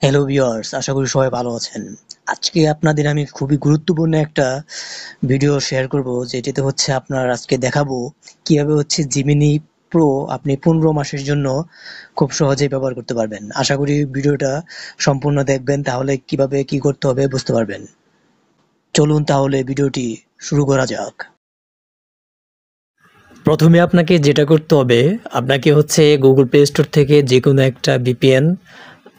Hello viewers, আশা করি সবাই ভালো আছেন। আজকে আপনাদের আমি খুবই গুরুত্বপূর্ণ একটা ভিডিও শেয়ার করব, যেটিতে হচ্ছে আপনার আজকে দেখাবো কিভাবে হচ্ছে জিমিনি প্রো আপনি 15 মাসের জন্য খুব সহজেই ব্যবহার করতে পারবেন। আশা করি ভিডিওটা সম্পূর্ণ দেখবেন, তাহলে কিভাবে কি করতে হবে বুঝতে পারবেন। চলুন তাহলে ভিডিওটি শুরু করা যাক। প্রথমে আপনাকে যেটা করতে হবে, আপনাকে হচ্ছে গুগল প্লে স্টোর থেকে যে কোনো একটা ভিপিএন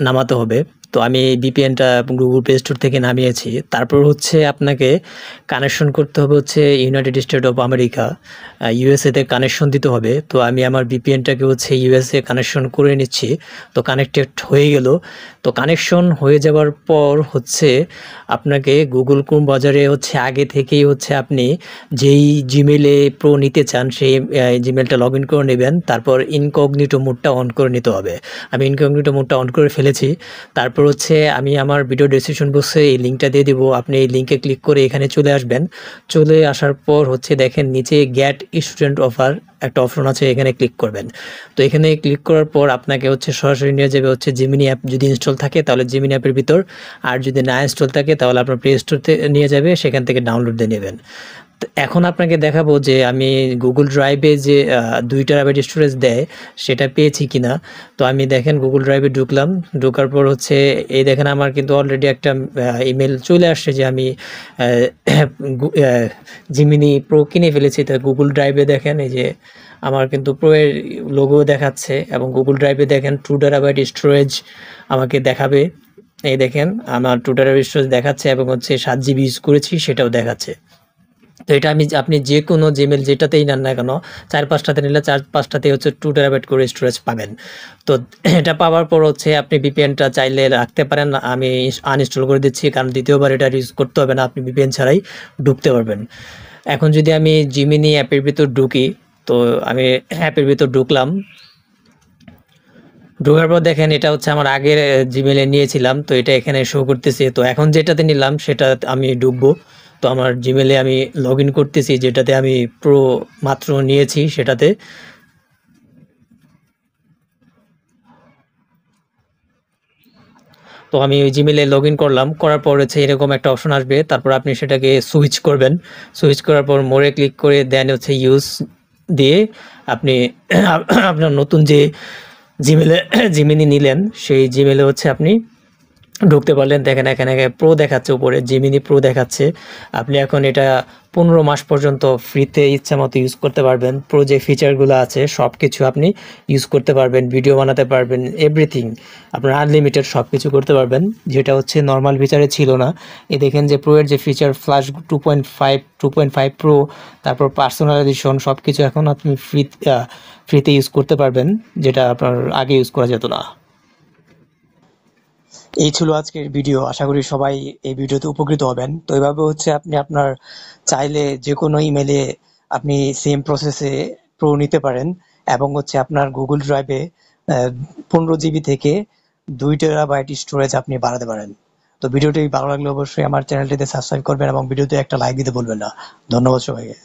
নামাতে হবে। তো আমি ভিপিএনটা গুগল প্লে স্টোর থেকে নামিয়েছি। তারপর হচ্ছে আপনাকে কানেকশন করতে হবে হচ্ছে ইউনাইটেড স্টেট অফ আমেরিকা, ইউএসএতে কানেকশন দিতে হবে। তো আমি আমার ভিপিএনটাকে হচ্ছে ইউএসএ কানেকশন করে নিচ্ছি। তো কানেক্টেড হয়ে গেল। তো কানেকশন হয়ে যাওয়ার পর হচ্ছে আপনাকে গুগল ক্রোম বাজারে হচ্ছে আগে থেকেই হচ্ছে আপনি যেই জিমেলে প্রো নিতে চান সেই জিমেলটা লগ ইন করে নেবেন। তারপর ইনকগনিটো মোডটা অন করে নিতে হবে। আমি ইনকগনিটো মোডটা অন করে ফেলেছি। তারপর হচ্ছে আমি আমার ভিডিও ডেসক্রিপশন বক্সে এই লিঙ্কটা দিয়ে দিব। আপনি এই লিঙ্কে ক্লিক করে এখানে চলে আসবেন। চলে আসার পর হচ্ছে দেখেন নিচে গেট স্টুডেন্ট অফার একটা অপশন আছে, এখানে ক্লিক করবেন। তো এখানে ক্লিক করার পর আপনাকে হচ্ছে সরাসরি নিয়ে যাবে হচ্ছে জিমিনি অ্যাপ। যদি ইনস্টল থাকে তাহলে জিমিনি অ্যাপের ভিতর, আর যদি না ইনস্টল থাকে তাহলে আপনার প্লে স্টোরতে নিয়ে যাবে, সেখান থেকে ডাউনলোড দিয়ে নেবেন। তো এখন আপনাকে দেখাবো যে আমি গুগল ড্রাইভে যে 2 টেরাবাইট স্টোরেজ দেয় সেটা পেয়েছি কিনা। তো আমি দেখেন গুগল ড্রাইভে ঢুকলাম। ঢোকার পর হচ্ছে এই দেখেন আমার কিন্তু অলরেডি একটা ইমেল চলে আসছে যে আমি জিমিনি প্রো কিনে ফেলেছি। তো গুগল ড্রাইভে দেখেন এই যে আমার কিন্তু প্রো এর লোগো দেখাচ্ছে, এবং গুগল ড্রাইভে দেখেন 2 টেরাবাইট স্টোরেজ আমাকে দেখাবে। এই দেখেন আমার 2 টেরাবাইট স্টোরেজ দেখাচ্ছে, এবং হচ্ছে 7 জিবি ইউজ করেছি সেটাও দেখাচ্ছে। তো এটা আপনি যে কোনো জিমেল যেটাতেই নেন না কেন, 4-5টাতে নিলে 4-5টাতেই হচ্ছে 2 টেরাবাইট করে স্টোরেজ পাবেন। তো এটা পাওয়ার পর হচ্ছে আপনি ভিপিএনটা চাইলে রাখতে পারেন। আমি আনইনস্টল করে দিচ্ছি, কারণ দ্বিতীয়বার এটা ইউজ করতে হবে না, আপনি ভিপিএন ছাড়াই ঢুকতে পারবেন। এখন যদি আমি জিমিনি অ্যাপের ভিতর ঢুকি, তো আমি অ্যাপের ভিতর ঢুকলাম। ঢোকার পর দেখেন এটা হচ্ছে আমার আগের জিমেলে নিয়েছিলাম, তো এটা এখানে শো করতেছে। তো এখন যেটাতে নিলাম সেটা আমি ঢুকবো। তো আমার জিমেলে আমি লগ ইন করতেছি, যেটাতে আমি প্রো মাত্র নিয়েছি সেটাতে। তো আমি ওই জিমেলে লগ ইন করলাম। করার পর হচ্ছে এরকম একটা অপশন আসবে। তারপর আপনি সেটাকে সুইচ করবেন। সুইচ করার পর মোরে ক্লিক করে দেন হচ্ছে ইউজ দিয়ে আপনি আপনার নতুন যে জিমেলে জিমিনি নিলেন সেই জিমেলে হচ্ছে আপনি ঢুকতে পারলেন। দেখেন এখানে প্রো দেখাচ্ছে, উপরে জিমিনি প্রো দেখাচ্ছে। আপনি এখন এটা 15 মাস পর্যন্ত ফ্রিতে ইচ্ছা মতো ইউজ করতে পারবেন। প্রো যে ফিচারগুলো আছে সব কিছু আপনি ইউজ করতে পারবেন, ভিডিও বানাতে পারবেন, এভরিথিং আপনার আনলিমিটেড সব কিছু করতে পারবেন, যেটা হচ্ছে নর্মাল ফিচারে ছিল না। এই দেখেন যে প্রো এর যে ফিচার ফ্ল্যাশ 2.5 প্রো, তারপর পার্সোনালাইজেশন সব কিছু এখন আপনি ফ্রিতে ইউজ করতে পারবেন, যেটা আপনার আগে ইউজ করা যেত না। এই ছিল আজকের ভিডিও। আশা করি সবাই এই ভিডিওতে উপকৃত হবেন। তো এভাবে হচ্ছে আপনি আপনার চাইলে যে কোনো ইমেলে আপনি সেম প্রসেসে প্রো নিতে পারেন, এবং হচ্ছে আপনার গুগল ড্রাইভে 15 জিবি থেকে 2 টেরাবাইট স্টোরেজ আপনি বাড়াতে পারেন। তো ভিডিওটি ভালো লাগলে অবশ্যই আমার চ্যানেলটিতে সাবস্ক্রাইব করবেন, এবং ভিডিওতে একটা লাইক দিতে ভুলবেন না। ধন্যবাদ সবাইকে।